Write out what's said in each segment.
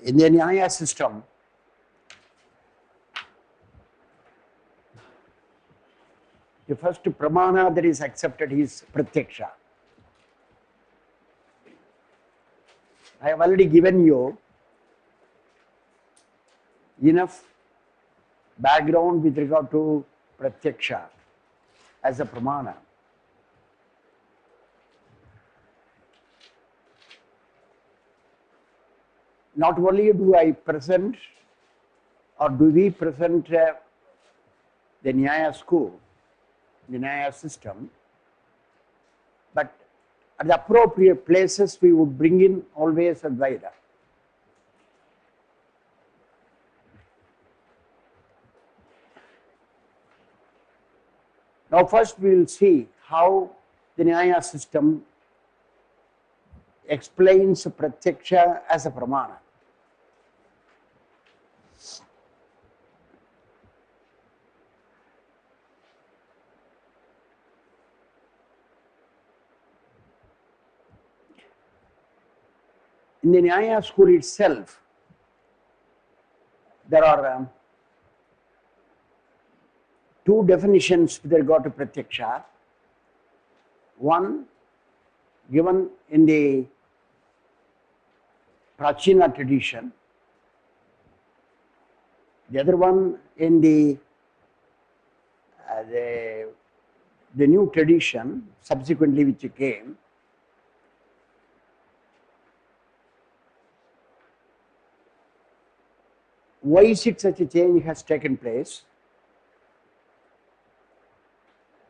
In the Nyaya system, the first pramana that is accepted is pratyaksha. I have already given you enough background with regard to pratyaksha as a pramana. Not only do I present or do we present the Nyaya school, the Nyaya system, but at the appropriate places we would bring in always Advaita. Now first we will see how the Nyaya system explains pratyaksha as a pramana. In the Nyaya school itself, there are two definitions with regard to pratyaksha. One given in the Prachina tradition, the other one in the new tradition subsequently which came. Why is it such a change has taken place?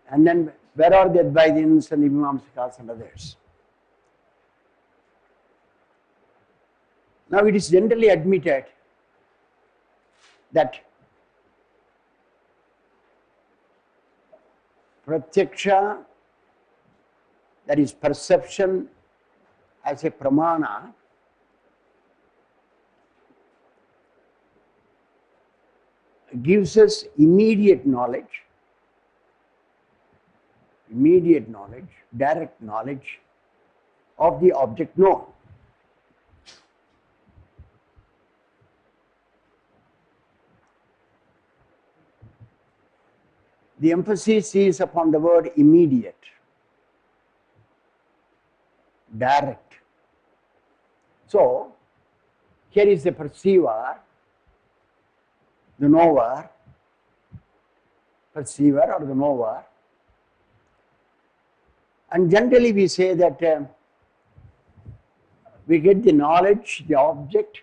And then where are the Advaitins and the Mimamsikas and others? Now it is generally admitted that pratyaksha, that is perception as a pramana, gives us immediate knowledge, direct knowledge of the object known. The emphasis is upon the word immediate, direct. So, here is the perceiver, the knower, perceiver or the knower, and generally we say that we get the knowledge, the object,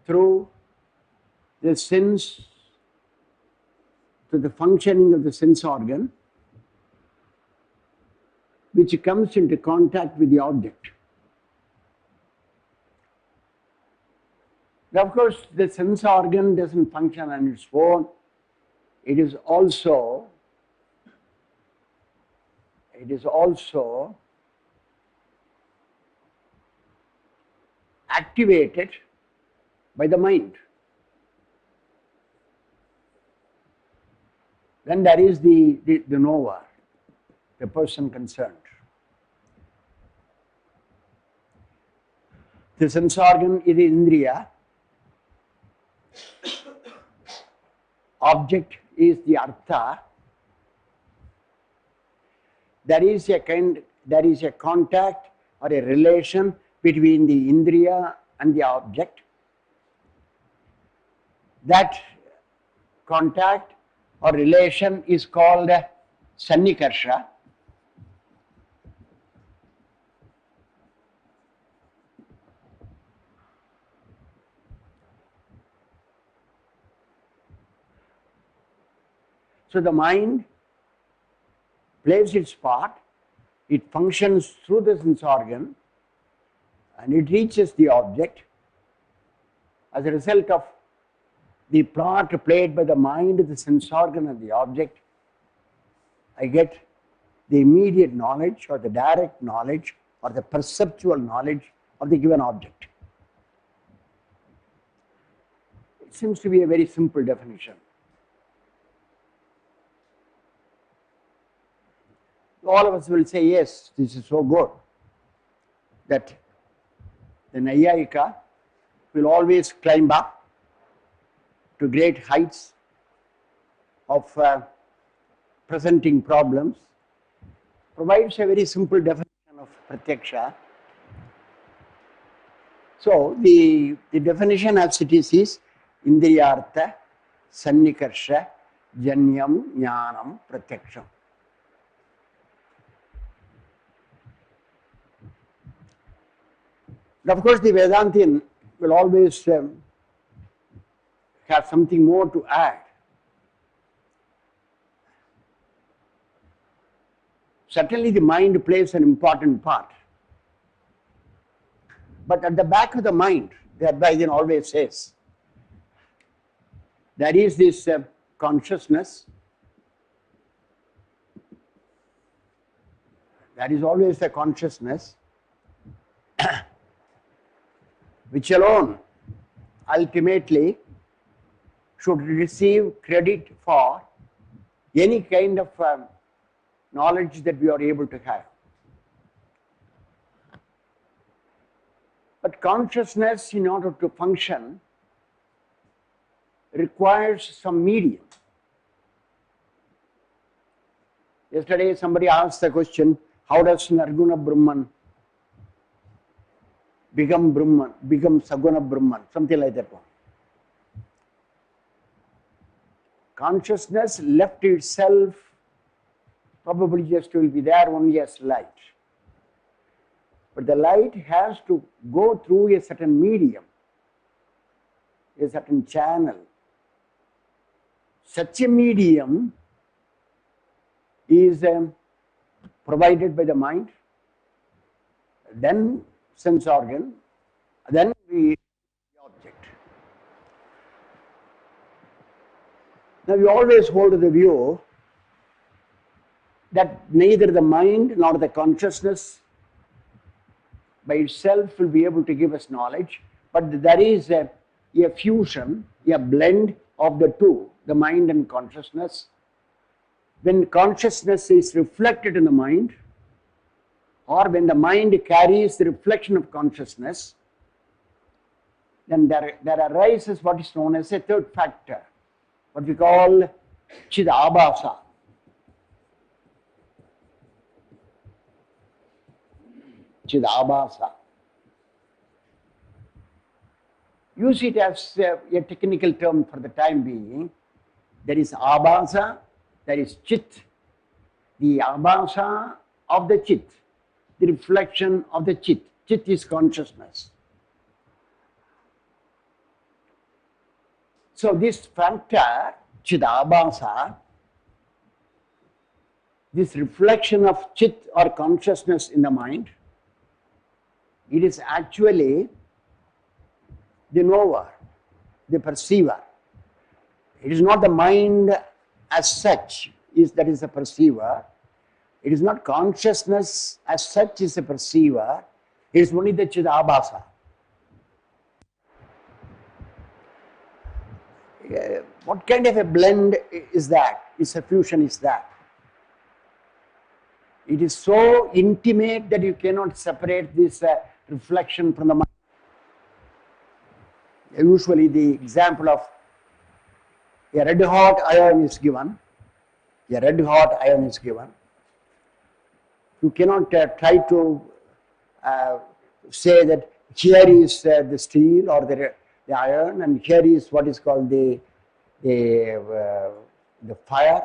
through the sense, through the functioning of the sense organ, which comes into contact with the object. Now, of course, the sense organ doesn't function on its own. It is also activated by the mind. Then there is the knower, the person concerned. The sense organ is the indriya. Object is the artha. There is a contact or a relation between the indriya and the object. That contact or relation is called sannikarsha. So the mind plays its part, it functions through the sense organ and it reaches the object. As a result of the part played by the mind, the sense organ and the object, I get the immediate knowledge or the direct knowledge or the perceptual knowledge of the given object. It seems to be a very simple definition. All of us will say, yes, this is so good, that the Nyayika will always climb up to great heights of presenting problems, provides a very simple definition of pratyaksha. So, the definition as it is indriyartha sannikarsha janyam jnanam pratyaksham. Of course, the Vedantin will always have something more to add. Certainly, the mind plays an important part. But at the back of the mind, the Advaita always says, there is this consciousness. There is always a consciousness which alone ultimately should receive credit for any kind of knowledge that we are able to have. But consciousness, in order to function, requires some medium. Yesterday somebody asked the question, how does Nirguna Brahman become Saguna Brahman, something like that one. Consciousness left itself probably just will be there only as light. But the light has to go through a certain medium, a certain channel. Such a medium is provided by the mind, then sense organ, then the object. Now we always hold the view that neither the mind nor the consciousness by itself will be able to give us knowledge, but there is a fusion, a blend of the two, the mind and consciousness. When consciousness is reflected in the mind, or when the mind carries the reflection of consciousness, then there arises what is known as a third factor, what we call Chid-abhasa. Chid-abhasa. Use it as a technical term for the time being. There is abhasa, there is chit. The abhasa of the chit, the reflection of the chit. Chit is consciousness. So this factor, Chid-abhasa, this reflection of chit or consciousness in the mind, it is actually the knower, the perceiver. It is not the mind as such that is a perceiver. It is not consciousness as such is a perceiver. It is only the Chid-abhasa. What kind of a blend is that? Is a fusion is that? It is so intimate that you cannot separate this reflection from the mind. Usually the example of a red hot iron is given. A red hot iron is given. You cannot try to say that here is the steel or the iron, and here is what is called the fire,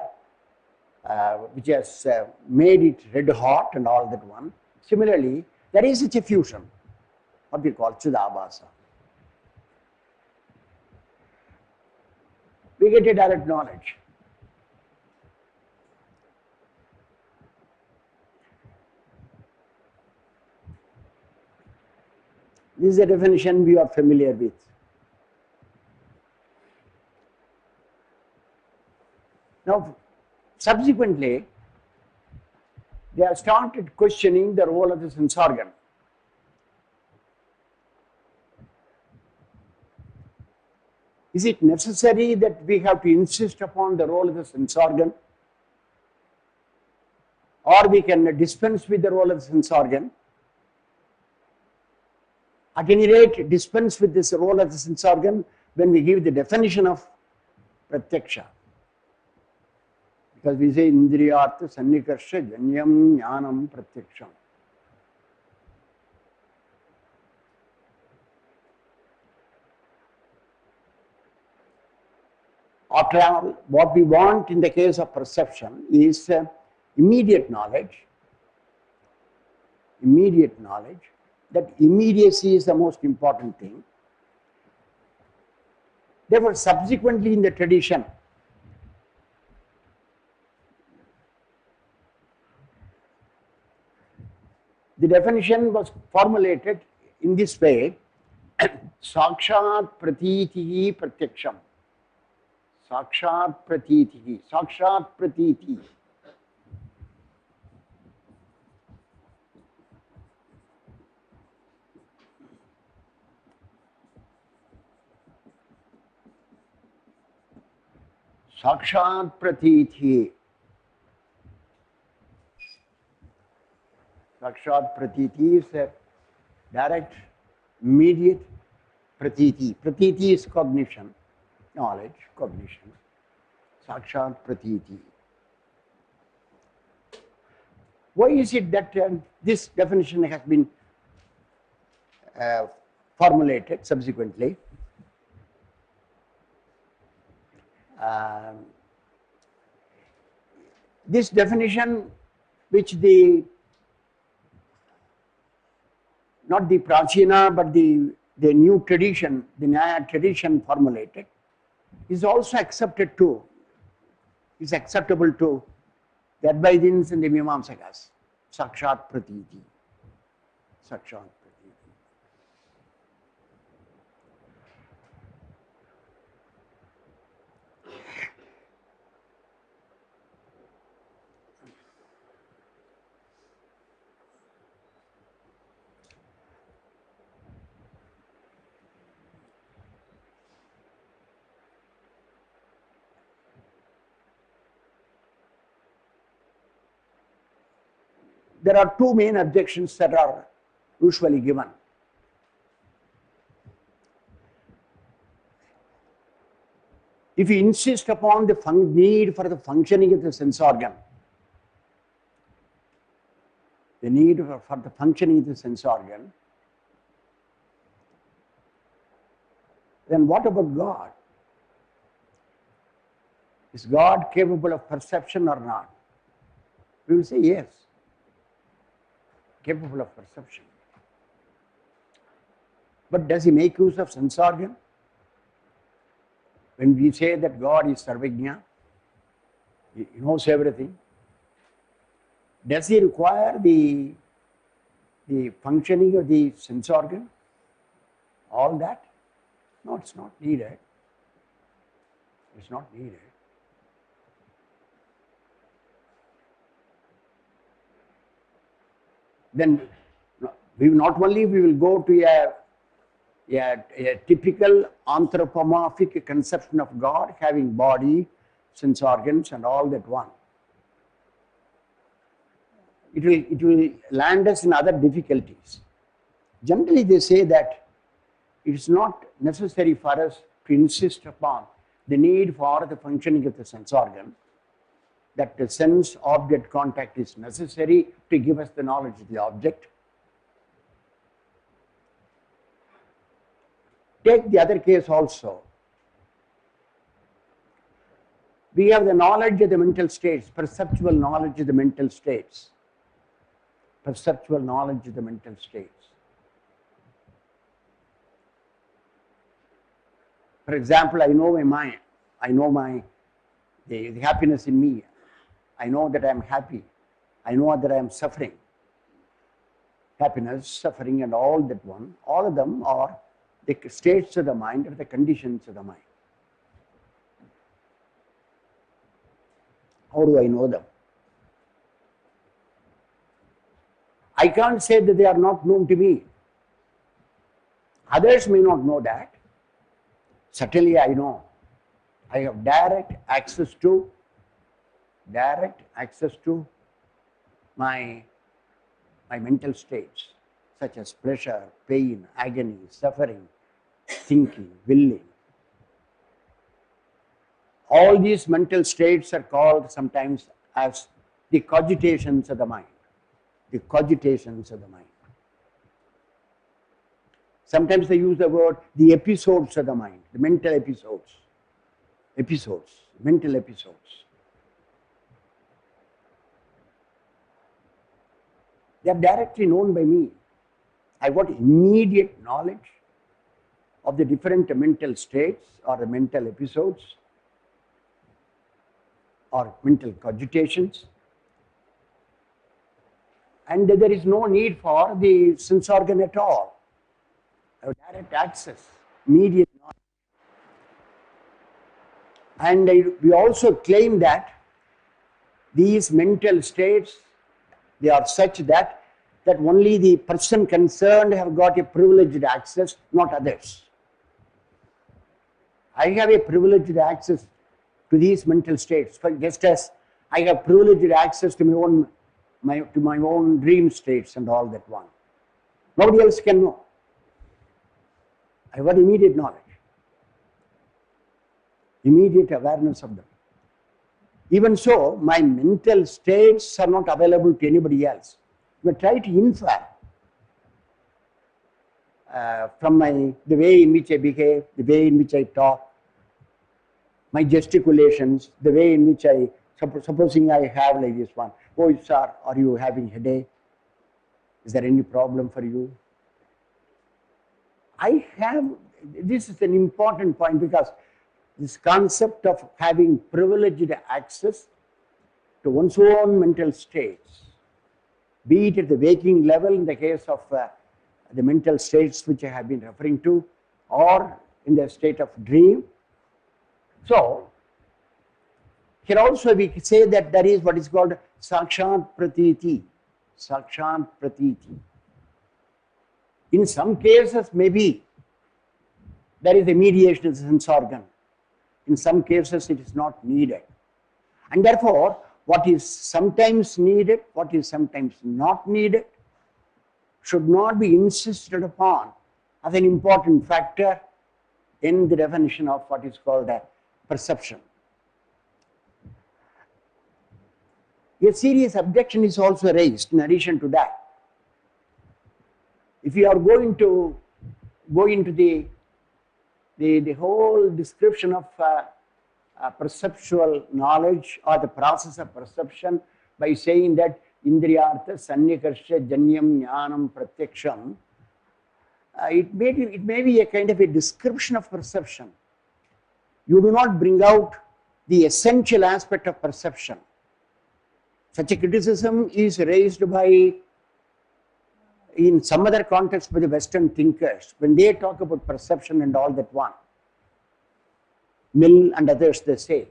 which has made it red hot and all that one. Similarly, there is such a fusion, what we call Chid-abhasa. We get a direct knowledge. This is a definition we are familiar with. Now, subsequently, they have started questioning the role of the sense organ. Is it necessary that we have to insist upon the role of the sense organ? Or we can dispense with the role of the sense organ? at any rate dispense with this role as a sense organ when we give the definition of pratyaksha. Because we say indriyartha sannikarsha janyam jnanam pratyaksham. After all, what we want in the case of perception is immediate knowledge. Immediate knowledge. That immediacy is the most important thing. Therefore, subsequently in the tradition, the definition was formulated in this way: sakshat pratitihi pratyaksham. Sakshat pratitihi. Sakshat pratiti. Sakshat pratiti. Sakshat pratiti is a direct, immediate pratiti. Pratiti is cognition, knowledge, cognition. Sakshat pratiti. Why is it that this definition has been formulated subsequently? This definition, which not the Prachina but the new tradition, the Nyaya tradition formulated, is also acceptable to the Advaitins and the Mimamsakas. Sakshat pratiti. Sakshat pratiti. There are two main objections that are usually given. If you insist upon the need for the functioning of the sense organ, the need for the functioning of the sense organ, then what about God? Is God capable of perception or not? We will say yes. Capable of perception. But does he make use of sense organ? When we say that God is Sarvajna, he knows everything, does he require the functioning of the sense organ? All that? No, it's not needed. It's not needed. Then we will go to a typical anthropomorphic conception of God, having body, sense organs and all that one. It will land us in other difficulties. Generally they say that it is not necessary for us to insist upon the need for the functioning of the sense organ, that the sense-object contact is necessary to give us the knowledge of the object. Take the other case also. We have the knowledge of the mental states, perceptual knowledge of the mental states. Perceptual knowledge of the mental states. For example, I know my mind. I know the happiness in me. I know that I am happy. I know that I am suffering. Happiness, suffering and all that one, all of them are the states of the mind or the conditions of the mind. How do I know them? I can't say that they are not known to me. Others may not know that. Certainly I know. I have direct access to my mental states. such as pleasure, pain, agony, suffering, thinking, willing. All these mental states are called sometimes as the cogitations of the mind. The cogitations of the mind. Sometimes they use the word the episodes of the mind, the mental episodes. Episodes, mental episodes. They are directly known by me. I got immediate knowledge of the different mental states or the mental episodes or mental cogitations, and there is no need for the sense organ at all. I have direct access, immediate knowledge. And we also claim that these mental states, they are such that only the person concerned have got a privileged access, not others. I have a privileged access to these mental states, just as I have privileged access to my own dream states and all that one. Nobody else can know. I got immediate knowledge, immediate awareness of them. Even so, my mental states are not available to anybody else. But try to infer from the way in which I behave, the way in which I talk, my gesticulations, the way in which supposing I have like this one, oh sir, are you having headache? Is there any problem for you? This is an important point, because this concept of having privileged access to one's own mental states, be it at the waking level in the case of the mental states which I have been referring to, or in the state of dream. So, here also we say that there is what is called sakshat pratiti. Sakshat pratiti. In some cases, maybe there is a mediation of the sense organ. In some cases, it is not needed. And therefore, what is sometimes needed, what is sometimes not needed, should not be insisted upon as an important factor in the definition of what is called a perception. A serious objection is also raised in addition to that. If you are going to go into the whole description of perceptual knowledge or the process of perception by saying that indriyartha sannikarsha janyam jnanam pratyaksham, it may be a kind of a description of perception. You do not bring out the essential aspect of perception. Such a criticism is raised by, in some other context, by the Western thinkers when they talk about perception and all that one. Mill and others, they say,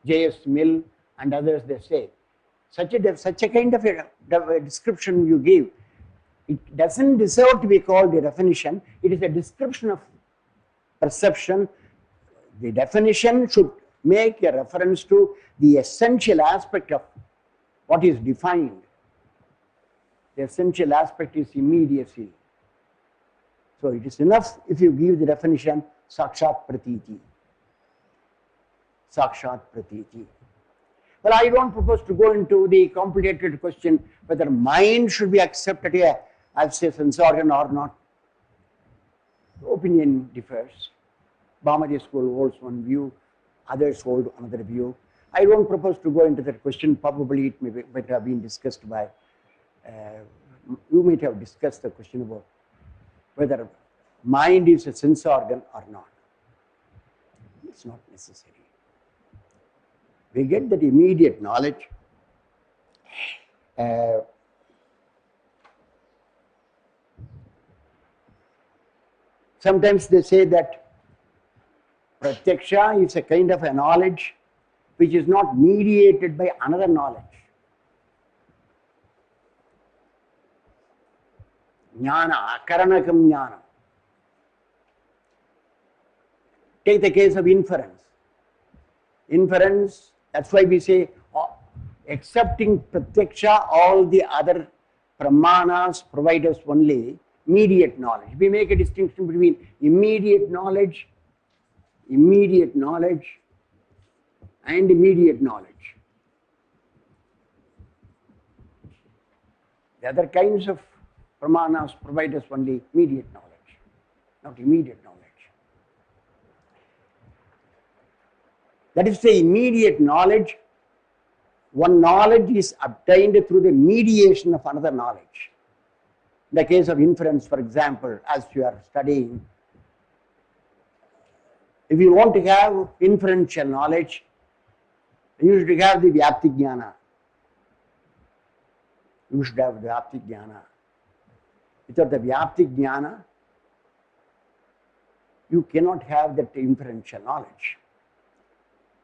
J.S. Mill and others, they say, such a kind of a description you give, it doesn't deserve to be called a definition. It is a description of perception. The definition should make a reference to the essential aspect of what is defined. The essential aspect is immediacy. So it is enough if you give the definition sakshat pratiti. Sakshat pratiti. Well, I don't propose to go into the complicated question whether mind should be accepted as a sense organ or not. The opinion differs. Bhamadi school holds one view, others hold another view. I don't propose to go into that question. Probably it might have been discussed by, you might have discussed the question about whether mind is a sense organ or not. It's not necessary. We get that immediate knowledge. Sometimes they say that pratyaksha is a kind of a knowledge which is not mediated by another knowledge. Jnana, akaranakam jnana. Take the case of inference. Inference, that's why we say, accepting pratyaksha, all the other pramanas provide us only immediate knowledge. We make a distinction between immediate knowledge and immediate knowledge. The other kinds of pramanas provide us only immediate knowledge, not immediate knowledge. That is, the immediate knowledge, one knowledge is obtained through the mediation of another knowledge. In the case of inference, for example, as you are studying, if you want to have inferential knowledge, you should have the vyapti jnana. You should have the vyapti jnana. Without the vyapti jnana, you cannot have that inferential knowledge.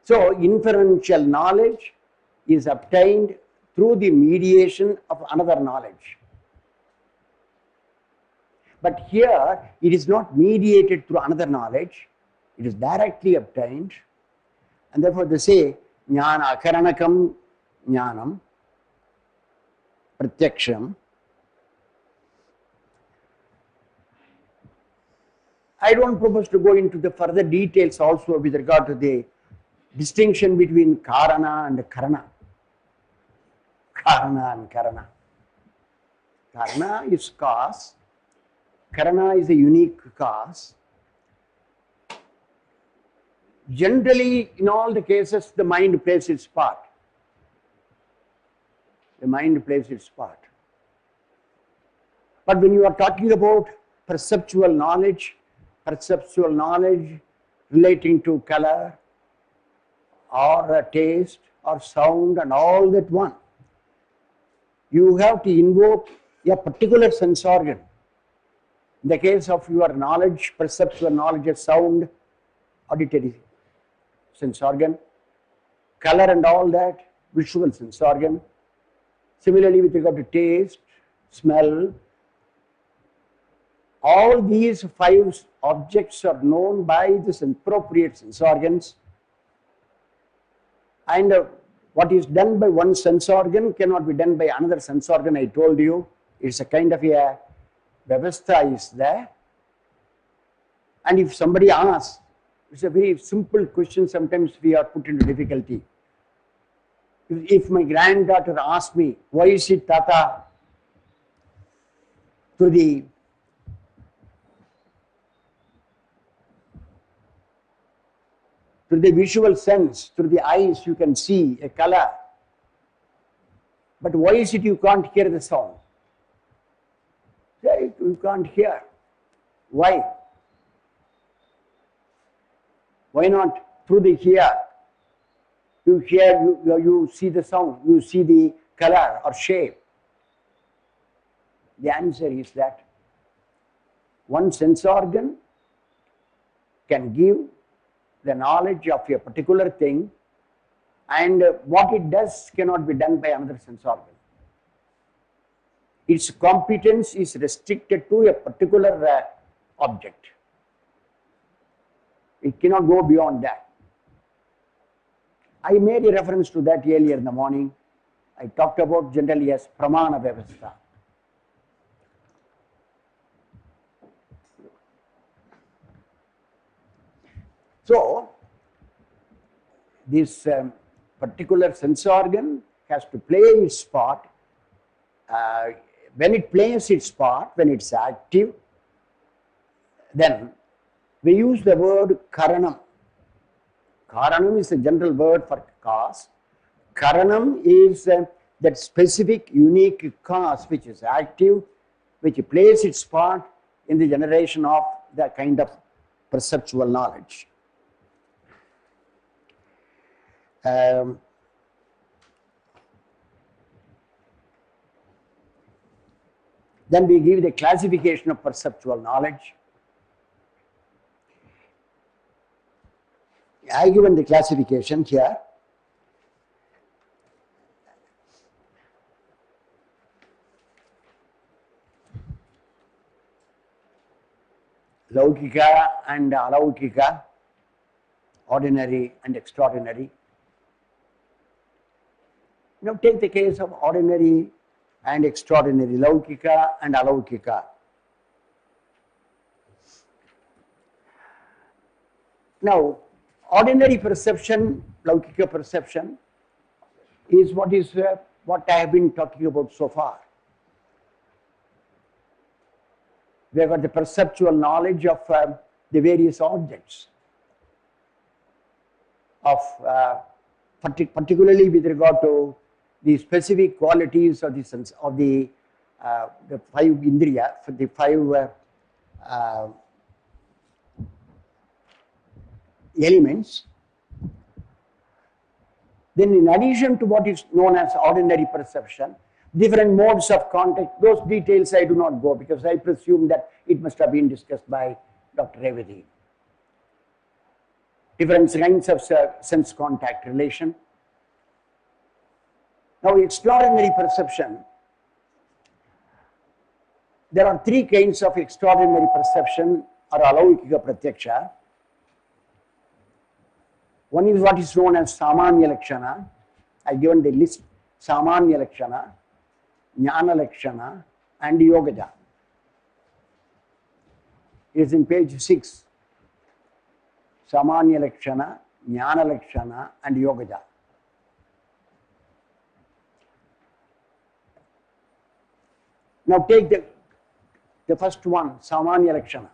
So, inferential knowledge is obtained through the mediation of another knowledge. But here, it is not mediated through another knowledge, it is directly obtained, and therefore they say, jnana akaranakam jnanam pratyaksham. I don't propose to go into the further details also with regard to the distinction between karana and karana. Karana and karana. Karana is cause, karana is a unique cause. Generally, in all the cases, the mind plays its part. The mind plays its part. But when you are talking about perceptual knowledge relating to color or taste or sound and all that one, you have to invoke a particular sense organ. In the case of your knowledge, perceptual knowledge of sound, auditory sense organ, color and all that, visual sense organ. Similarly, with regard to taste, smell, all these 5 objects are known by the appropriate sense organs, and what is done by one sense organ cannot be done by another sense organ. I told you, it's a kind of a vyavastha is there. And if somebody asks, it's a very simple question, sometimes we are put into difficulty. If my granddaughter asks me, why is it tata to the visual sense, through the eyes you can see a color, but why is it you can't hear the sound? Right? You can't hear. Why? Why not through the ear? You hear, you see the sound, you see the color or shape. The answer is that one sense organ can give the knowledge of a particular thing, and what it does cannot be done by another sense organ. Its competence is restricted to a particular object. It cannot go beyond that. I made a reference to that earlier in the morning. I talked about generally as pramana vyavastha. So, this particular sense organ has to play its part. When it plays its part, when it's active, then we use the word karanam. Karanam is a general word for cause. Karanam is that specific, unique cause which is active, which plays its part in the generation of the kind of perceptual knowledge. Then we give the classification of perceptual knowledge. I given the classification here. Laukika and alaukika, ordinary and extraordinary. Now take the case of ordinary and extraordinary, laukika and alaukika. Now, ordinary perception, Laukika perception, is what I have been talking about so far. We have got the perceptual knowledge of the various objects, of particularly with regard to the specific qualities of the sense of the five indriya, for the five elements. Then, in addition to what is known as ordinary perception, different modes of contact, those details I do not go, because I presume that it must have been discussed by Dr. Revati. Different kinds of sense contact relation. Now, extraordinary perception. There are three kinds of extraordinary perception or alaukika pratyaksha. One is what is known as Samanya Laksana. I have given the list: Samanya Laksana, Jnana Lakshana, and Yogaja. It is in page 6. Samanya Lakshana, Jnana Lakshana, and Yogaja. Now take the first one, Samanya Lakshana.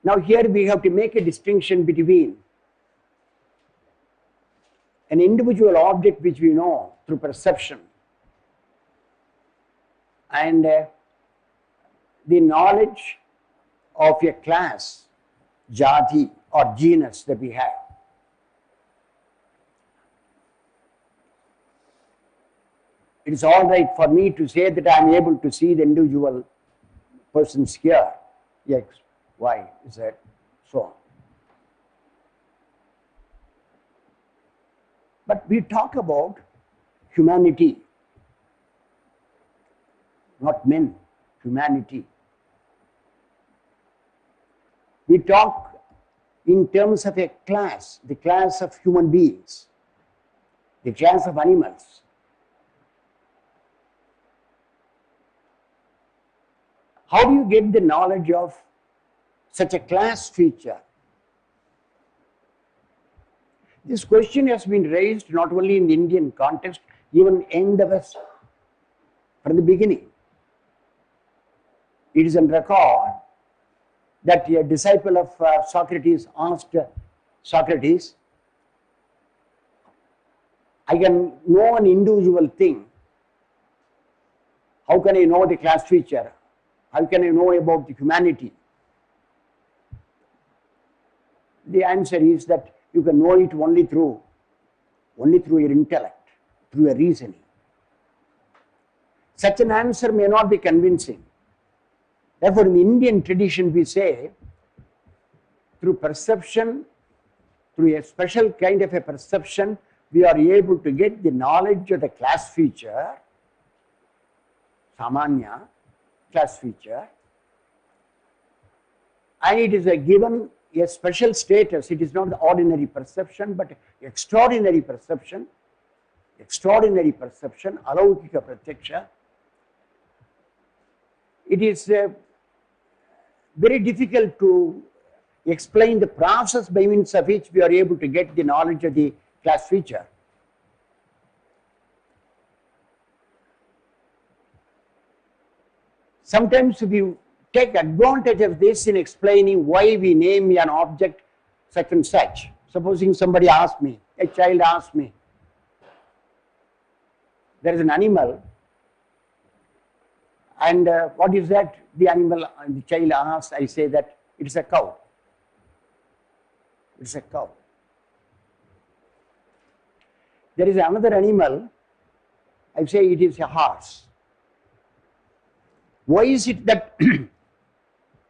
Now here we have to make a distinction between an individual object which we know through perception and the knowledge of a class, jati or genus that we have. It is all right for me to say that I am able to see the individual persons here, X, Y, Z, so on. But we talk about humanity, not men, humanity. We talk in terms of a class, the class of human beings, the class of animals. How do you get the knowledge of such a class feature? This question has been raised not only in the Indian context, even in the West, from the beginning. It is on record that a disciple of Socrates asked Socrates, I can know an individual thing. How can I know the class feature? How can I know about the humanity? The answer is that you can know it only through your intellect, through your reasoning. Such an answer may not be convincing. Therefore, in the Indian tradition we say, through perception, through a special kind of a perception, we are able to get the knowledge of the class feature, Samanya, class feature, and it is given a special status. It is not the ordinary perception, but extraordinary perception, alaukika pratyaksha. It is very difficult to explain the process by means of which we are able to get the knowledge of the class feature. Sometimes we take advantage of this in explaining why we name an object such and such. Supposing somebody asked me, a child asked me, there is an animal, and what is that? The animal, the child asks, I say that it is a cow. It is a cow. There is another animal, I say it is a horse. Why is it that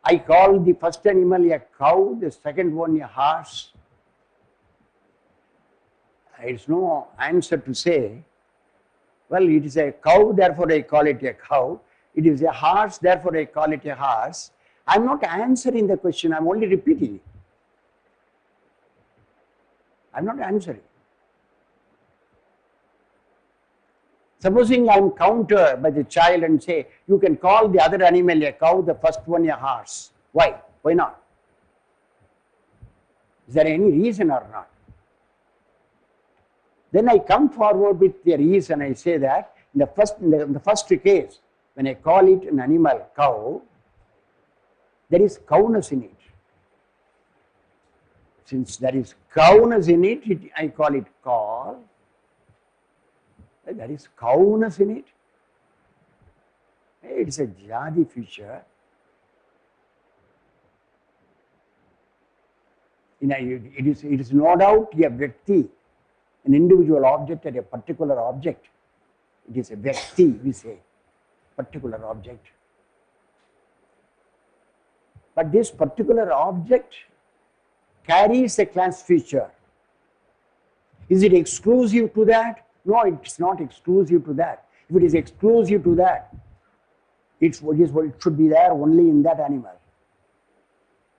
I call the first animal a cow, the second one a horse? There is no answer to say, well, it is a cow, therefore I call it a cow. It is a horse, therefore I call it a horse. I am not answering the question, I am only repeating it. I am not answering. Supposing I am countered by the child and say, you can call the other animal a cow, the first one a horse. Why? Why not? Is there any reason or not? Then I come forward with the reason. I say that in the first case, when I call it an animal cow, there is cowness in it. Since there is cowness in it, I call it call. There is cowness in it. It is a jadi feature. It is no doubt a vyakti, an individual object or a particular object. It is a vyakti, we say, particular object. But this particular object carries a class feature. Is it exclusive to that? No, it is not exclusive to that. If it is exclusive to that, it should be there only in that animal.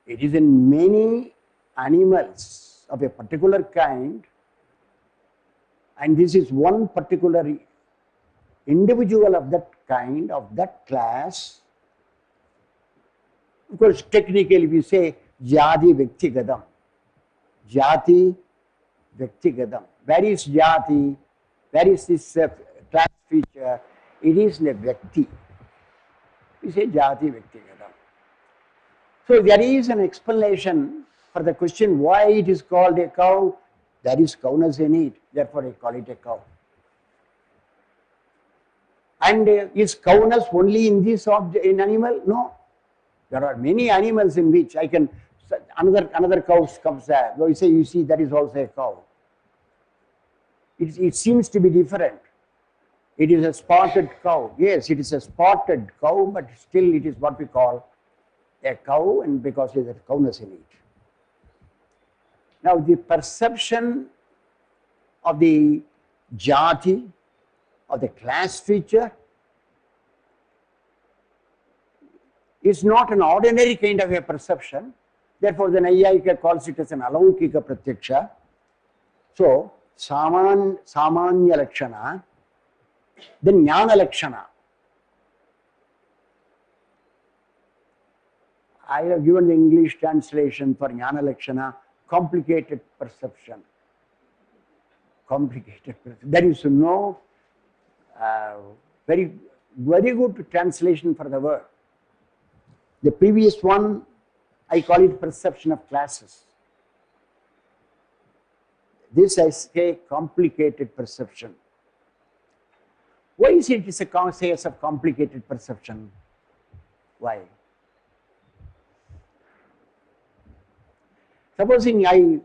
It is in many animals of a particular kind, and this is one particular individual of that kind, of that class. Of course, technically we say jati vyaktigadam. Jati vyaktigadam. Where is jati? Where is this class feature? It is the vyakti. We say jati vyaktigadam. So there is an explanation for the question why it is called a cow. There is cowness in it, therefore I call it a cow. And is cowness only in this object, in animal? No. There are many animals in which I can, another cow comes there. So you say, you see, that is also a cow. It seems to be different. It is a spotted cow. Yes, it is a spotted cow, but still it is what we call a cow, and because there is cowness in it. Now, the perception of the jati, of the class feature, is not an ordinary kind of a perception. Therefore, the Nyaya calls it as an alaukika pratyaksha. So, Samanya Laksana, then Jnana Lakshana. I have given the English translation for Jnana Lakshana, complicated perception. Complicated perception. There is no very good translation for the word. The previous one, I call it perception of classes. This I say complicated perception. Why is it a case of complicated perception? Why? Supposing I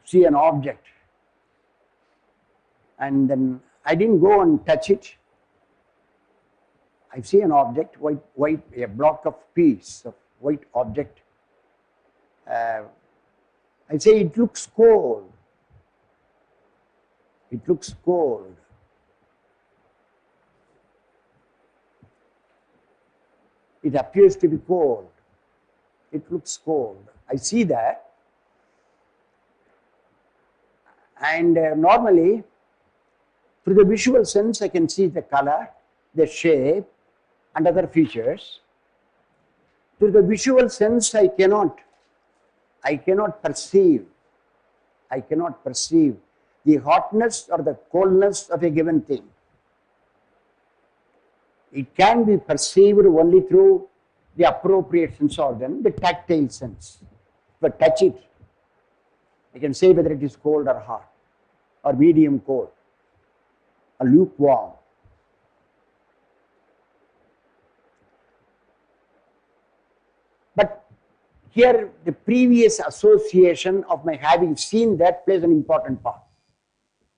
see an object and then I didn't go and touch it. I see an object, a block of piece of white object. I say it looks cold. It looks cold. It appears to be cold. It looks cold. I see that. And normally, through the visual sense, I can see the color, the shape, and other features. Through the visual sense, I cannot perceive the hotness or the coldness of a given thing. It can be perceived only through the appropriate sense organ, the tactile sense. If I touch it, I can say whether it is cold or hot, or medium cold, or lukewarm. But here the previous association of my having seen that plays an important part.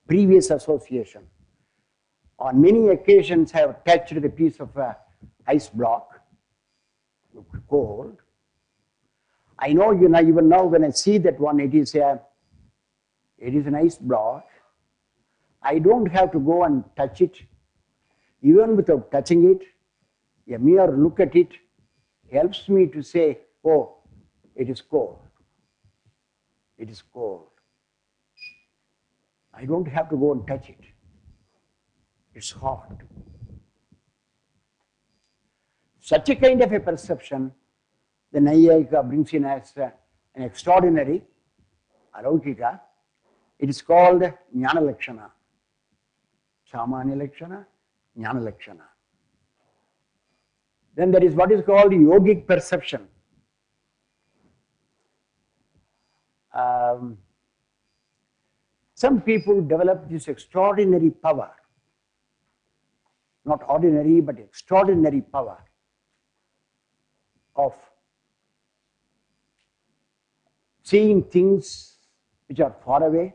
Previous association. On many occasions I have touched the piece of ice block, cold. I know, even now when I see that one, it is an ice block. I don't have to go and touch it. Even without touching it, a mere look at it helps me to say, oh, it is cold. It is cold. I don't have to go and touch it. It's hot. Such a kind of a perception, the Nyaya brings in as an extraordinary alaukika. It is called Jnana Lakshana. Samanya Laksana, Jnana Lakshana. Then there is what is called Yogic Perception. Some people develop this extraordinary power, not ordinary but extraordinary power of seeing things which are far away.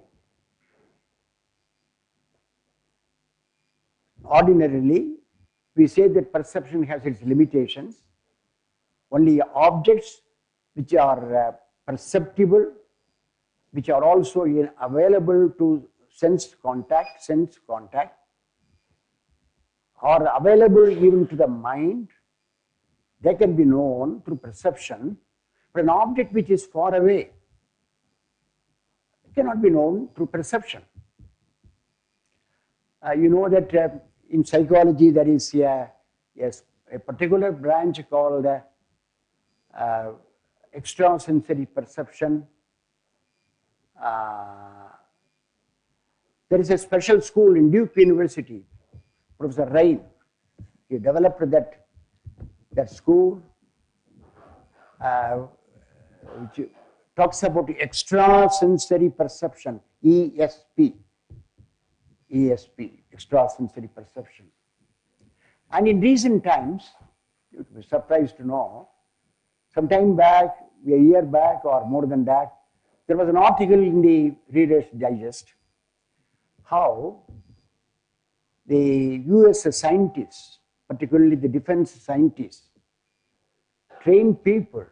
Ordinarily, we say that perception has its limitations. Only objects which are perceptible, which are also available to sense contact, or available even to the mind, they can be known through perception. But an object which is far away cannot be known through perception. You know that in psychology there is a particular branch called extrasensory perception. There is a special school in Duke University, Professor Rain. He developed that school which talks about extrasensory perception, ESP, extrasensory perception. And in recent times, you would be surprised to know, some time back, a year back or more than that, there was an article in the Reader's Digest how the US scientists, particularly the defense scientists, train people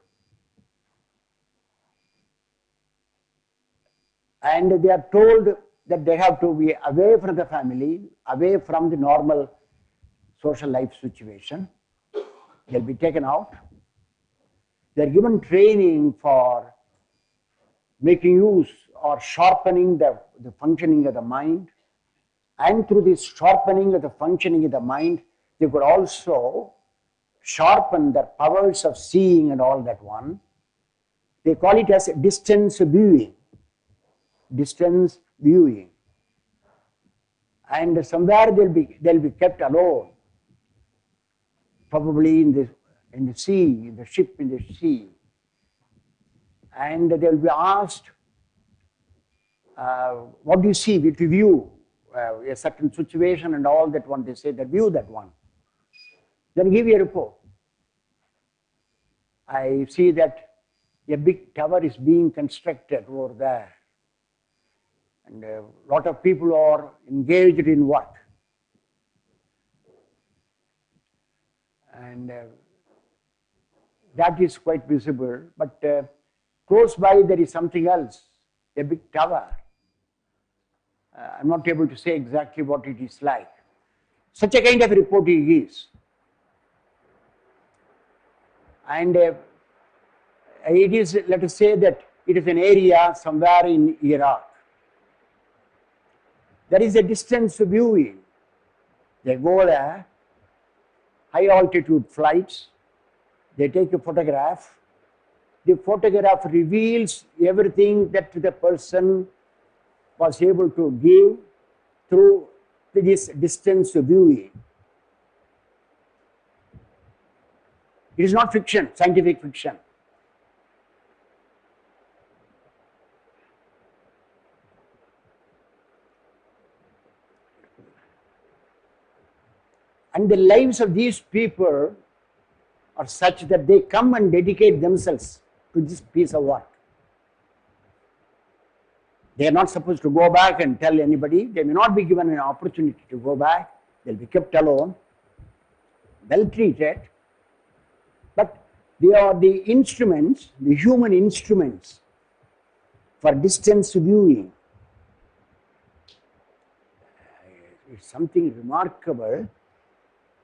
and they are told that they have to be away from the family, away from the normal social life situation. They'll be taken out. They're given training for making use or sharpening the functioning of the mind. And through this sharpening of the functioning of the mind, they could also sharpen their powers of seeing and all that one. They call it as distance viewing. Distance viewing. And somewhere they'll be kept alone, probably in the sea, in the ship in the sea. And they'll be asked, what do you see, what do you view? A certain situation and all that one, they say that view that one. Then give you a report. I see that a big tower is being constructed over there. And a lot of people are engaged in work. And that is quite visible. But close by there is something else, a big tower. I'm not able to say exactly what it is like. Such a kind of report he gives. And it is, let us say that it is an area somewhere in Iraq. There is a distance viewing. They go there, high altitude flights, they take a photograph. The photograph reveals everything that the person was able to give through this distance viewing. It is not fiction, scientific fiction. And the lives of these people are such that they come and dedicate themselves to this piece of work. They are not supposed to go back and tell anybody. They may not be given an opportunity to go back. They'll be kept alone, well treated. But they are the instruments, the human instruments for distance viewing. It's something remarkable.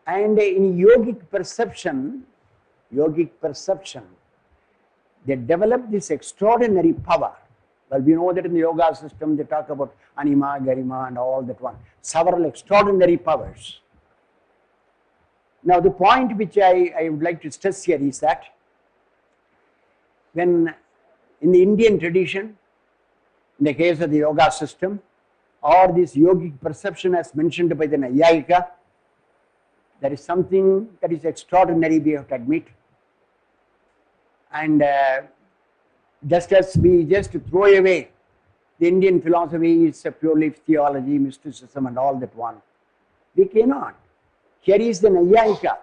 And in yogic perception, they develop this extraordinary power Well, we know that in the yoga system they talk about anima, garima and all that one. Several extraordinary powers. Now the point which I would like to stress here is that when in the Indian tradition, in the case of the yoga system, or this yogic perception as mentioned by the Nyaya, there is something that is extraordinary, we have to admit. And just as we just throw away the Indian philosophy is purely theology, mysticism and all that one, we cannot. Here is the Nyaya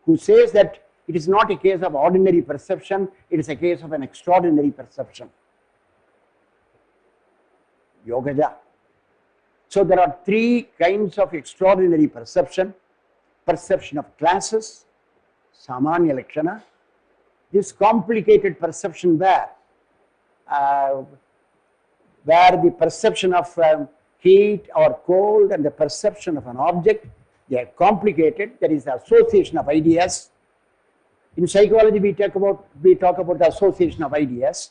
who says that it is not a case of ordinary perception, it is a case of an extraordinary perception. Yogaja. So there are three kinds of extraordinary perception. Perception of classes, Samanya Laksana, this complicated perception where the perception of heat or cold and the perception of an object, they are complicated. There is the association of ideas. In psychology, we talk about the association of ideas.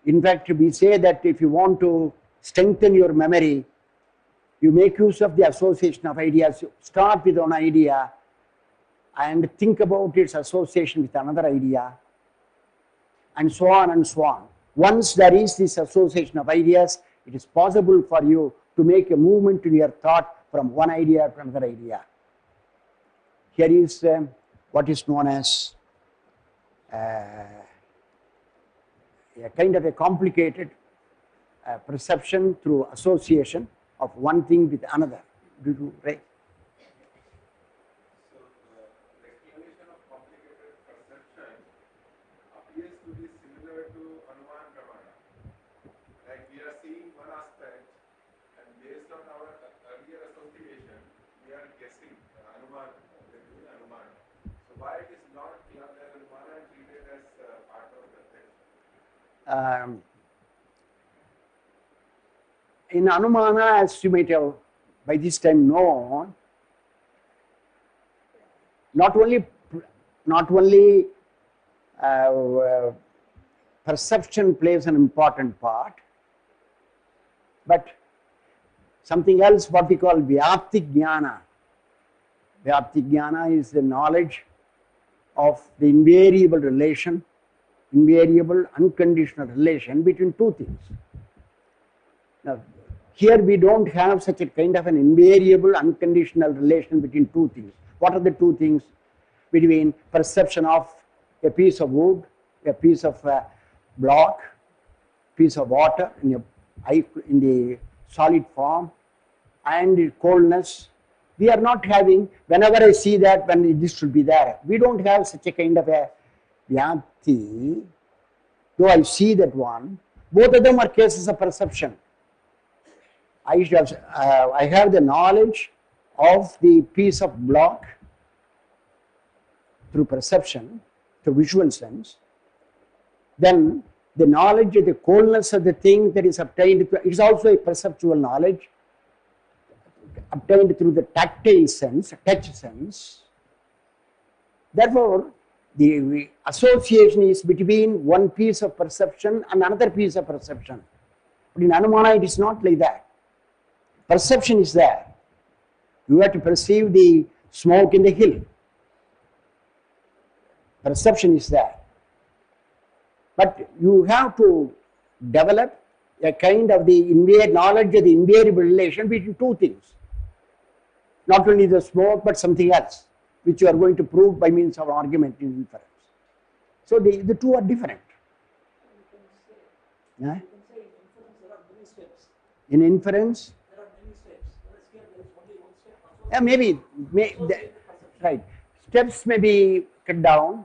In fact, we say that if you want to strengthen your memory, you make use of the association of ideas. You start with one idea and think about its association with another idea, and so on and so on. Once there is this association of ideas, it is possible for you to make a movement in your thought from one idea to another idea. Here is what is known as a kind of a complicated perception through association of one thing with another. Do you right? So the explanation of complicated perception appears to be similar to Anuman Pramana. Like we are seeing one aspect, and based on our earlier association, we are guessing Anuman, Anuman. So why it is not Anumana and treated as part of the text? In Anumana, as you might have by this time known, not only perception plays an important part, but something else what we call Vyapti Jnana. Vyapti Jnana is the knowledge of the invariable relation, invariable unconditional relation between two things. Now, here we don't have such a kind of an invariable unconditional relation between two things. What are the two things? Between perception of a piece of wood, a piece of block, piece of water in the solid form, and coldness. We are not having, whenever I see that, when this should be there, we don't have such a kind of a vyapti. Though I see that one, both of them are cases of perception. I have the knowledge of the piece of block through perception, through visual sense. Then the knowledge of the coldness of the thing that is obtained, it is also a perceptual knowledge obtained through the tactile sense, touch sense. Therefore, the association is between one piece of perception and another piece of perception. But in Anumana, it is not like that. Perception is there. You have to perceive the smoke in the hill. Perception is there. But you have to develop a kind of the knowledge of the invariable relation between two things. Not only the smoke, but something else, which you are going to prove by means of argument in inference. So the two are different. Yeah? In inference, yeah, maybe, right. Steps may be cut down,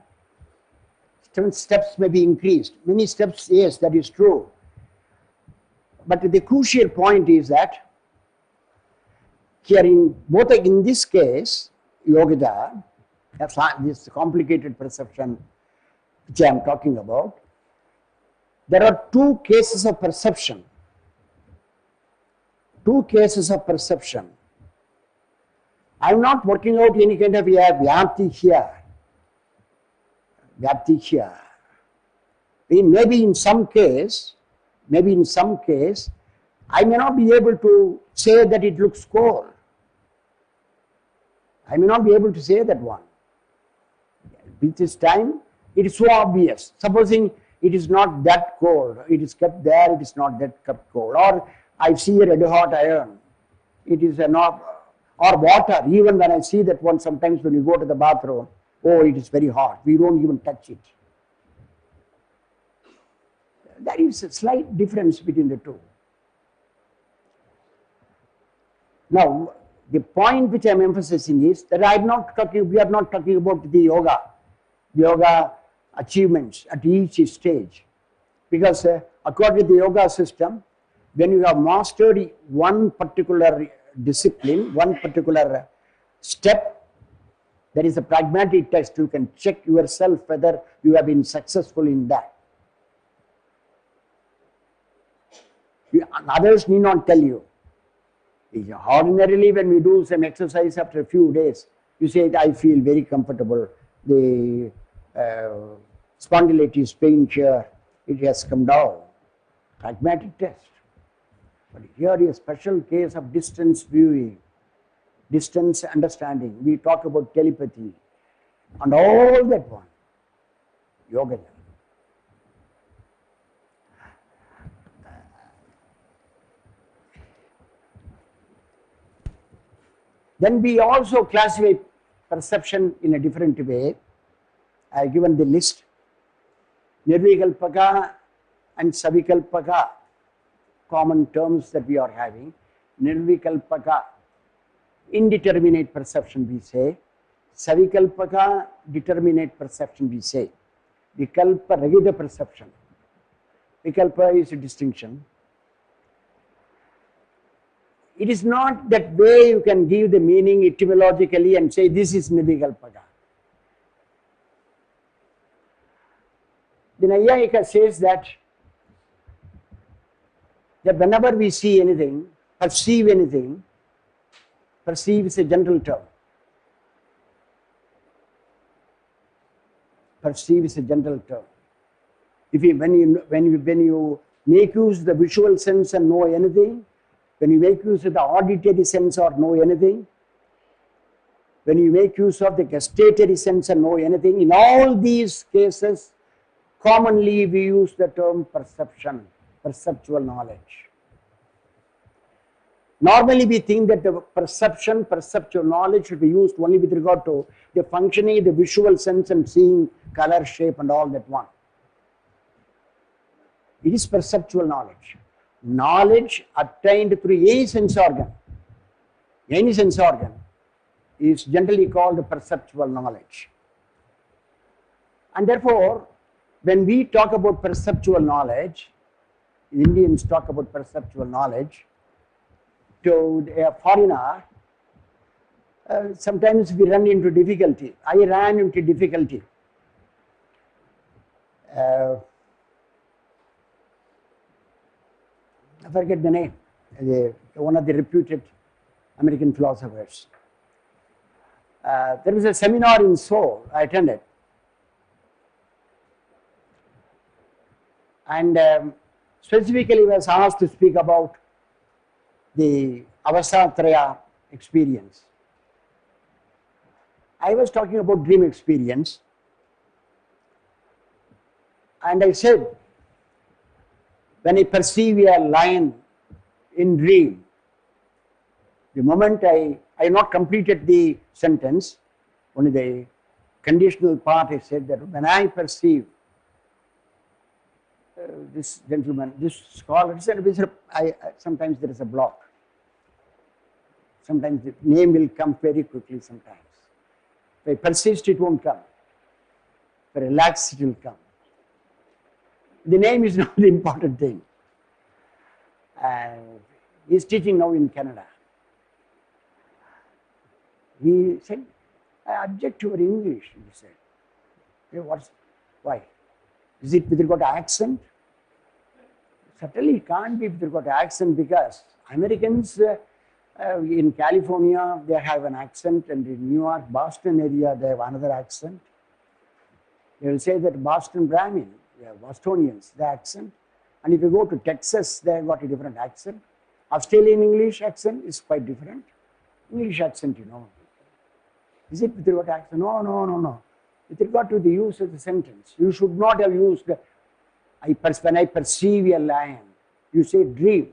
steps may be increased. Many steps, yes, that is true. But the crucial point is that here in this case, Yogita, this complicated perception which I am talking about, there are two cases of perception. Two cases of perception. I am not working out any kind of vyapti here. Vyapti here. Maybe in some case, I may not be able to say that it looks cold. I may not be able to say that one. With this time, it is so obvious. Supposing it is not that cold, it is kept there, it is not that kept cold. Or I see a red hot iron, it is not, or water, even when I see that one, sometimes when you go to the bathroom, oh, it is very hot, we don't even touch it. There is a slight difference between the two. Now, the point which I am emphasizing is that we are not talking about the yoga achievements at each stage. Because according to the yoga system, when you have mastered one particular discipline, one particular step, there is a pragmatic test. You can check yourself whether you have been successful in that. Others need not tell you. Ordinarily, when we do some exercise after a few days, you say, I feel very comfortable. The spondylitis pain here, it has come down. Pragmatic test. But here is a special case of distance viewing, distance understanding. We talk about telepathy and all that one. Yoga. Then we also classify perception in a different way. I have given the list. Nirvikalpaka and Savikalpaka, common terms that we are having. Nirvikalpaka, indeterminate perception we say. Savikalpaka, determinate perception we say. Vikalpa, regular perception. Vikalpa is a distinction. It is not that way you can give the meaning etymologically and say this is nirvikalpaka. The Nyaya says that whenever we see anything, perceive anything, perceive is a general term. Perceive is a general term. When you make use of the visual sense and know anything, when you make use of the auditory sense or know anything, when you make use of the gustatory sense and know anything, in all these cases, commonly we use the term perception, perceptual knowledge. Normally we think that the perception, perceptual knowledge should be used only with regard to the functioning of the visual sense and seeing color, shape and all that one. It is perceptual knowledge. Knowledge attained through any sense organ is generally called perceptual knowledge. And therefore, when we talk about perceptual knowledge, Indians talk about perceptual knowledge, to a foreigner, sometimes we run into difficulty. I ran into difficulty. I forget the name, one of the reputed American philosophers. There was a seminar in Seoul I attended. And specifically was asked to speak about the Avasatraya experience. I was talking about dream experience. And I said, when I perceive a lion in dream, the moment I have not completed the sentence, only the conditional part I said that when I perceive this gentleman, this scholar, sometimes there is a block. Sometimes the name will come very quickly sometimes. If I persist, it won't come. If I relax, it will come. The name is not the important thing. He is teaching now in Canada. He said, I object to your English, he said. Hey, why? Is it with regard to accent? Certainly it can't be with regard to accent because Americans in California, they have an accent, and in New York, Boston area, they have another accent. They will say that Boston Brahmin, Yeah, Bostonians, the accent. And if you go to Texas, they have got a different accent. Australian English accent is quite different. English accent, Is it with regard to accent? No, no, no, no. With regard to the use of the sentence, you should not have used, when I perceive a lion, you say dream.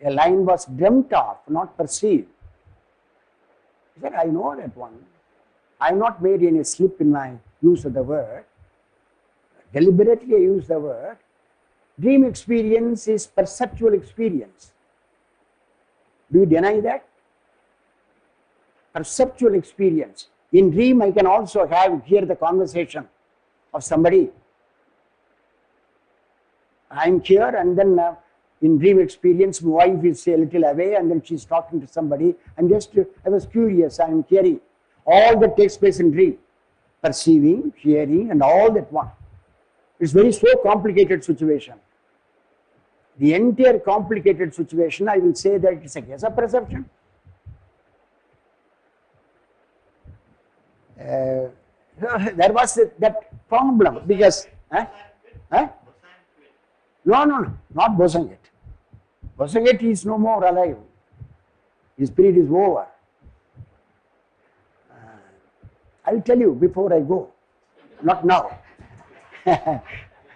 A lion was dreamt of, not perceived. He said, I know that one. I have not made any slip in my use of the word. Deliberately I use the word. Dream experience is perceptual experience. Do you deny that? Perceptual experience. In dream I can also hear the conversation of somebody. I am here and then in dream experience my wife is a little away and then she is talking to somebody and I was curious, I am hearing. All that takes place in dream. Perceiving, hearing and all that one. It's very so complicated situation. The entire complicated situation, I will say that it's a case of perception. There was that problem because, No, not Bosanget. Bosanget is no more alive. His period is over. I will tell you before I go, not now.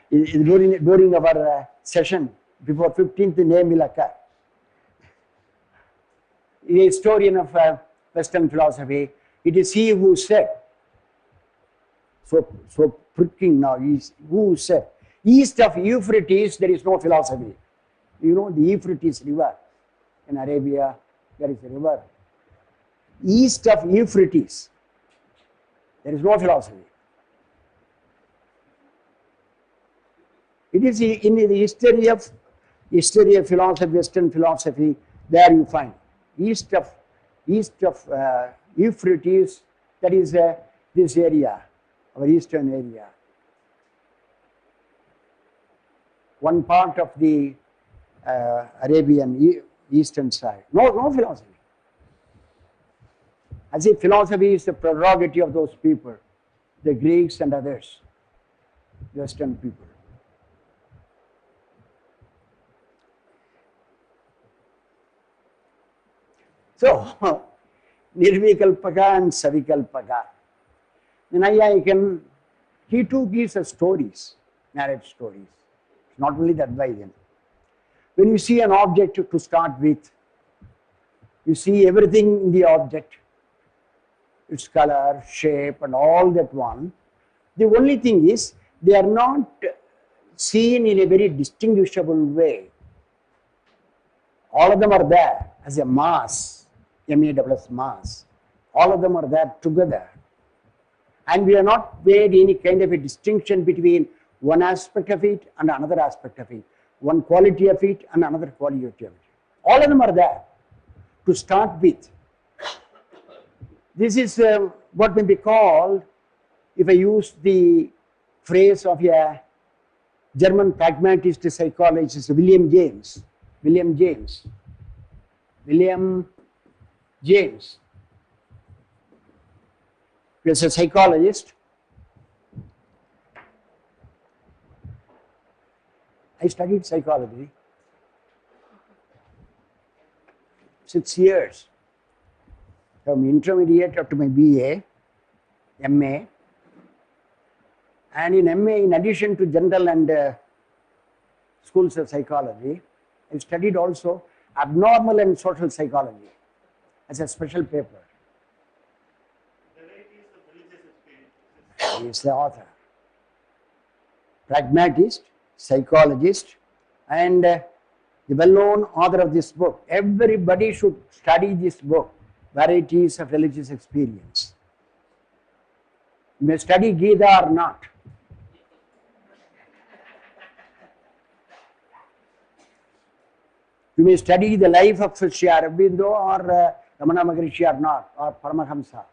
During our session, before 15th name will occur. A historian of Western philosophy, it is he who said, so pricking now, who said, east of Euphrates there is no philosophy. You know the Euphrates river in Arabia, there is a river. East of Euphrates, there is no philosophy. It is in the history of philosophy, Western philosophy, there you find east of Euphrates, that is this area, our eastern area. One part of the Arabian eastern side. No philosophy. As if philosophy is the prerogative of those people, the Greeks and others, Western people. So, Nirvikalpaka and Savikalpaka. The Nyaya he too gives us stories, narrate stories. It's not only that by them. When you see an object to start with, you see everything in the object, its color, shape and all that one. The only thing is, they are not seen in a very distinguishable way. All of them are there as a mass. MASS mass. All of them are there together. And we have not made any kind of a distinction between one aspect of it and another aspect of it, one quality of it and another quality of it. All of them are there to start with. This is what may be called, if I use the phrase of a German pragmatist psychologist, William James. He was a psychologist. I studied psychology 6 years, from intermediate up to my BA, MA. And in MA, in addition to general and schools of psychology, I studied also abnormal and social psychology as a special paper. He is the author. Pragmatist, psychologist, and the well-known author of this book. Everybody should study this book, Varieties of Religious Experience. You may study Gita or not. You may study the life of Sri Aurobindo or Ramana Maharishi or not, or Paramahamsa.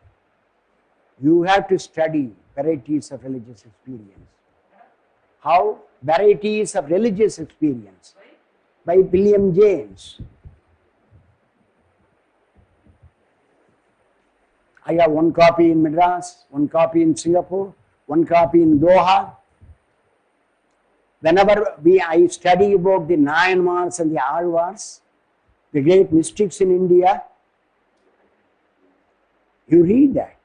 You have to study varieties of religious experience. How? Varieties of religious experience by William James. I have one copy in Madras, one copy in Singapore, one copy in Doha. Whenever I study about the Nayanmars and the Alvars, the great mystics in India, you read that.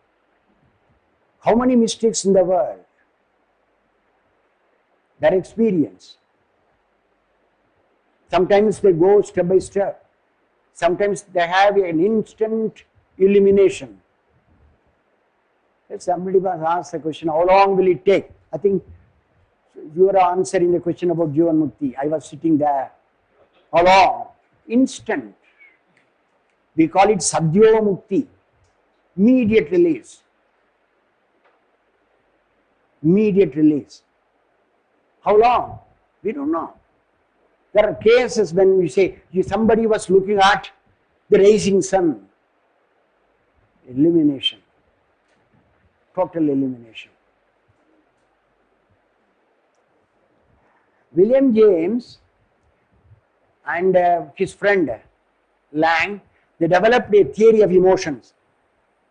How many mystics in the world? Their experience. Sometimes they go step by step. Sometimes they have an instant illumination. If somebody was asked the question, how long will it take? I think you are answering the question about Jivan Mukti. I was sitting there. How long? Instant. We call it Sadhyo Mukti. Immediate release. Immediate release. How long? We don't know. There are cases when we say somebody was looking at the rising sun. Illumination. Total illumination. William James and his friend Lang, they developed a theory of emotions.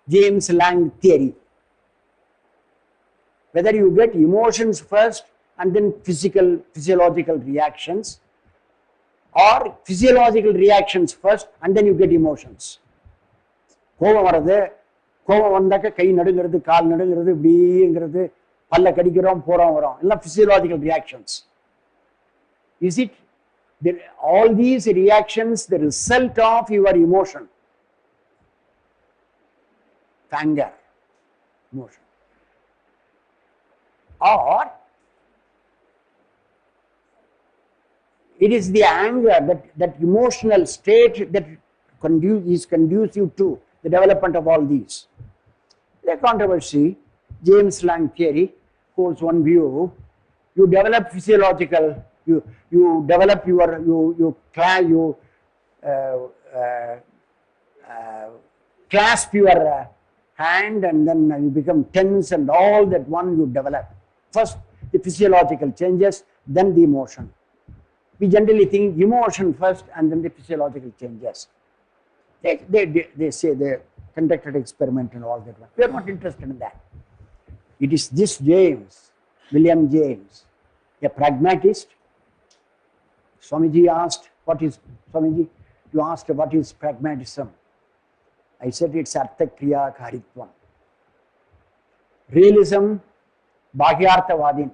James-Lang theory. Whether you get emotions first and then physiological reactions, or physiological reactions first and then you get emotions. கோபம் வர்றது, கோபம் வந்தாக்க கை நடுங்கிறது, கால் நடுங்கிறது, இப்படிங்கிறது, பல்ல கடிக்கிறோம், போறோம் வரோம், எல்லாம் physiological reactions. Is it all these reactions the result of your emotion? Anger, emotion. Or it is the anger, that emotional state that is conducive to the development of all these. The controversy, James-Lang theory holds one view. You develop physiological, you develop you clasp your hand and then you become tense and all that one you develop. First the physiological changes, then the emotion. We generally think emotion first and then the physiological changes. They say they conducted experiment and all that one. We are not interested in that. It is this James, William James, a pragmatist. Swamiji asked, Swamiji, you asked what is pragmatism? I said it's artha kriya karitvam. Realism, bhagyarthavadin.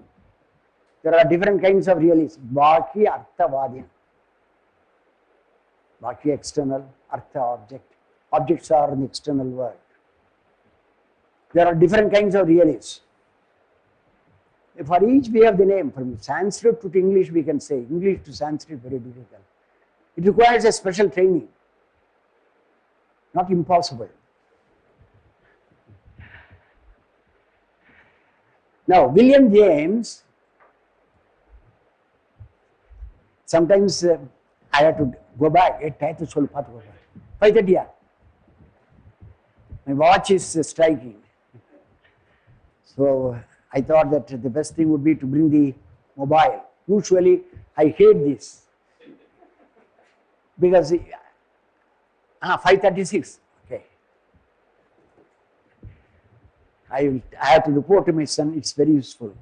There are different kinds of realism. Bhakya, arthavadin. Bhakya external, artha object. Objects are in the external world. There are different kinds of realists. For each we have the name. From Sanskrit to English we can say. English to Sanskrit very difficult. It requires a special training. Not impossible. Now William James, sometimes I have to go back. 5:30. My watch is striking. So I thought that the best thing would be to bring the mobile. Usually I hate this because 5:36. Okay. I have to report to my son. It's very useful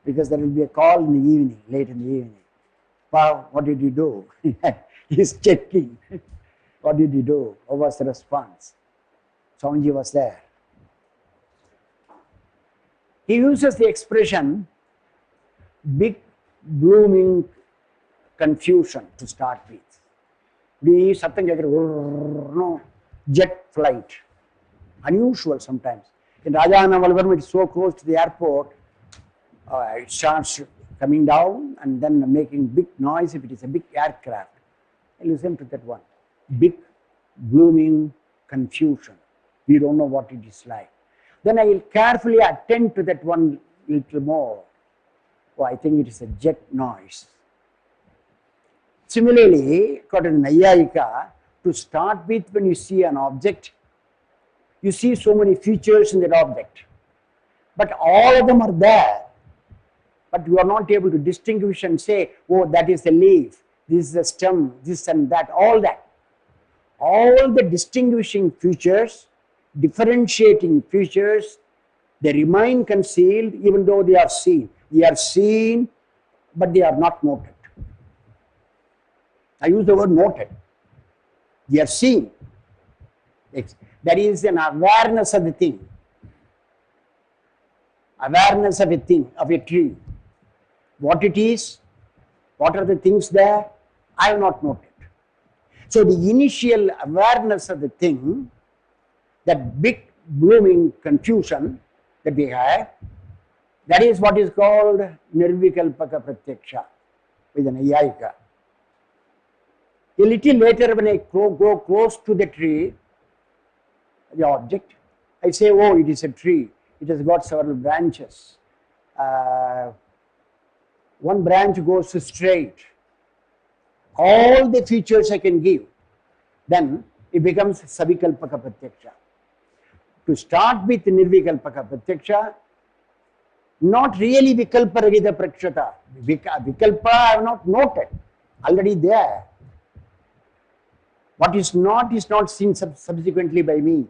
because there will be a call in the evening, late in the evening. Wow, what did you do? He's checking. What did you do? What was the response? Swamiji was there. He uses the expression big blooming confusion to start with. No, jet flight. Unusual sometimes. In Rajanavalam, it's so close to the airport, it starts coming down and then making big noise if it is a big aircraft. I listen to that one. Big blooming confusion. We don't know what it is like. Then I will carefully attend to that one little more. Oh, I think it is a jet noise. Similarly, according to Nyaya, to start with, when you see an object, you see so many features in that object. But all of them are there. But you are not able to distinguish and say, oh, that is the leaf, this is the stem, this and that, all that. All the distinguishing features differentiating features, they remain concealed even though they are seen. They are seen, but they are not noted. I use the word noted. They are seen. That is an awareness of the thing. Awareness of a thing, of a tree. What it is, what are the things there, I have not noted. So the initial awareness of the thing, that big blooming confusion that we have, that is what is called nirvikalpaka pratyaksha with an Nyaya. A little later, when I go close to the tree, the object, I say, oh, it is a tree. It has got several branches. One branch goes straight. All the features I can give. Then it becomes savikalpaka pratyaksha. To start with nirvikalpaka pratyaksha, not really vikalpa ragita prakshata. Vikalpa I have not noted. Already there. What is not seen subsequently by me.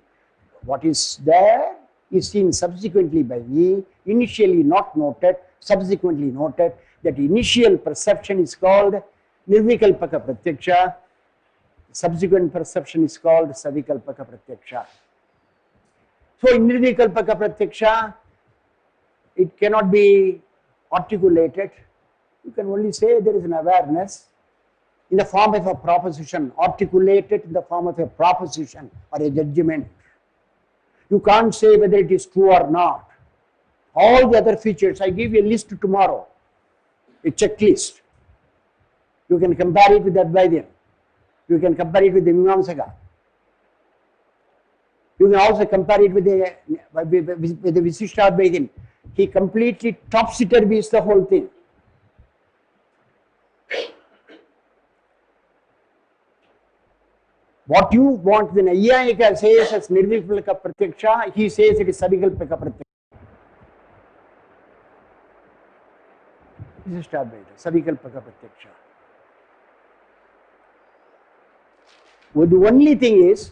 What is there is seen subsequently by me, initially not noted, subsequently noted. That initial perception is called nirvikalpaka pratyaksha. Subsequent perception is called savikalpaka pratyaksha. So in nirvikalpaka pratyaksha, it cannot be articulated. You can only say there is an awareness in the form of a proposition, articulated in the form of a proposition or a judgment. You can't say whether it is true or not. All the other features, I give you a list tomorrow, a checklist. You can compare it with Advaita. You can compare it with the Mimamsa. You can also compare it with the Visishtadvaita. He completely topsy-turvy the whole thing. What you want, the Nyaya says as nirvikalpaka pratyaksha, he says it is savikalpaka pratyaksha. This is Advaita, savikalpaka pratyaksha. Well, the only thing is,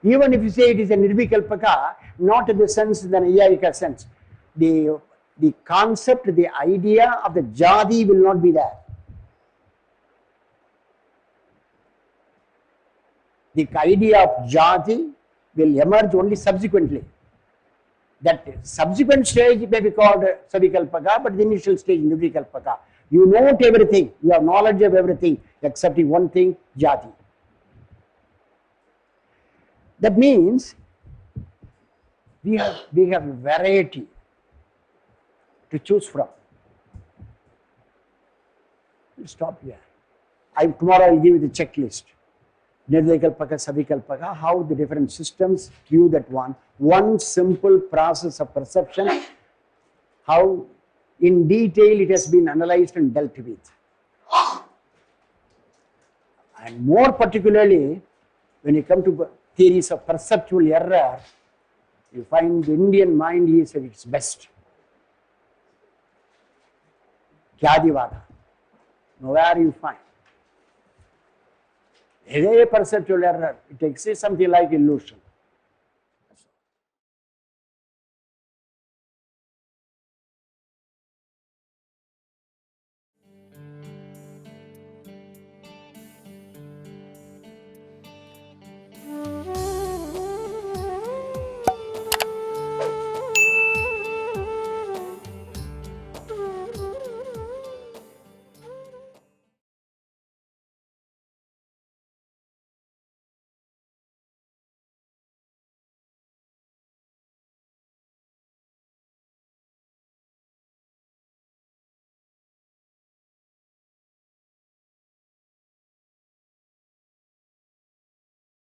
even if you say it is a nirvikalpaka, not in the sense, the Nyaya sense, the concept, the idea of the jadi will not be there. The idea of jati will emerge only subsequently. That subsequent stage may be called savikalpaka, but the initial stage nirvikalpaka. You note everything, you have knowledge of everything excepting one thing, jati. That means we have a variety to choose from. We'll stop here. Tomorrow I will give you the checklist. Nirvikalpaka, savikalpaka, how the different systems view that one simple process of perception, how in detail it has been analyzed and dealt with. And more particularly, when you come to theories of perceptual error, you find the Indian mind is at its best. Kyadivada. Nowhere you find. There is a perceptual error. It exists something like illusion.